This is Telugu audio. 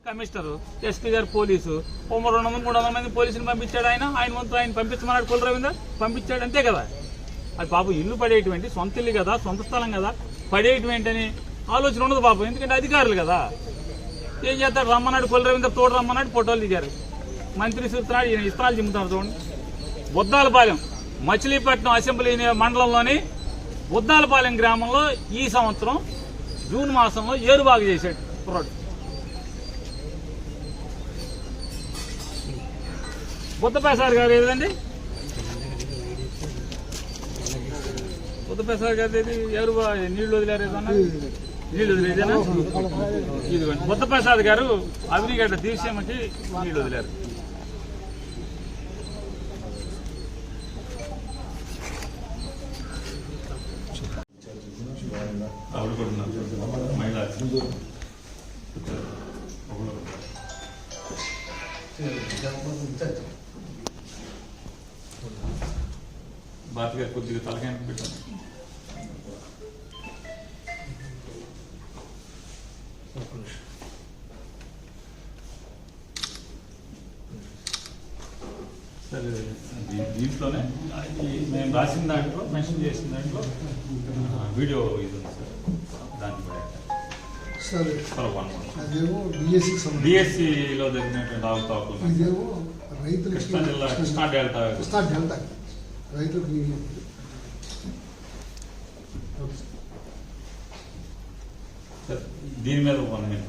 కమిషనర్, ఎస్పీ గారు, పోలీసు 200-300 మంది పోలీసులు పంపించాడు. ఆయన వంతు ఆయన పంపించమన్నాడు. కుల రవీందర్ పంపించాడు, అంతే కదా. అది బాబు ఇల్లు పడేటువంటి సొంత ఇల్లు కదా, సొంత స్థలం కదా, పడేటువంటి అని ఆలోచన ఉండదు బాబు. ఎందుకంటే అధికారులు కదా. ఏం చేస్తాడు, రమ్మన్నాడు కుల రవీందర్, తోడు రమ్మన్నాడు, ఫోటోలు దిగారు. మంత్రి సూత్రాడు, ఈయన ఇస్తాలు చింపుతాడు. చూడండి, బుద్దాలపాలెం మచిలీపట్నం అసెంబ్లీ మండలంలోని బుద్దాలపాలెం గ్రామంలో ఈ సంవత్సరం జూన్ మాసంలో ఏరుబాగు చేశాడు కుర్రాడు. బుద్ధప్రసాద్ గారు ఏదండి, బుద్ధప్రసాద్ గారి ఎవరు నీళ్లు వదిలేరు, ఏదన్నా నీళ్లు వదిలేదేనా? ఇదిగోండి, బుద్ధప్రసాద్ గారు అవినిగడ్డ దీక్షేమకి నీళ్లు వదిలేరు. భారతి గారు కొద్దిగా తలకాయ పెట్టాను. సరే, దీంట్లోనే మేము రాసిన దాంట్లో మెన్షన్ చేసిన దాంట్లో వీడియో ఇది ఉంది సార్. దాన్ని డిఎస్సిలో జరిగినటువంటి అవతాకులు కృష్ణా జిల్లా, కృష్ణా డెల్టా రైతులకు దీని మీద 1 minute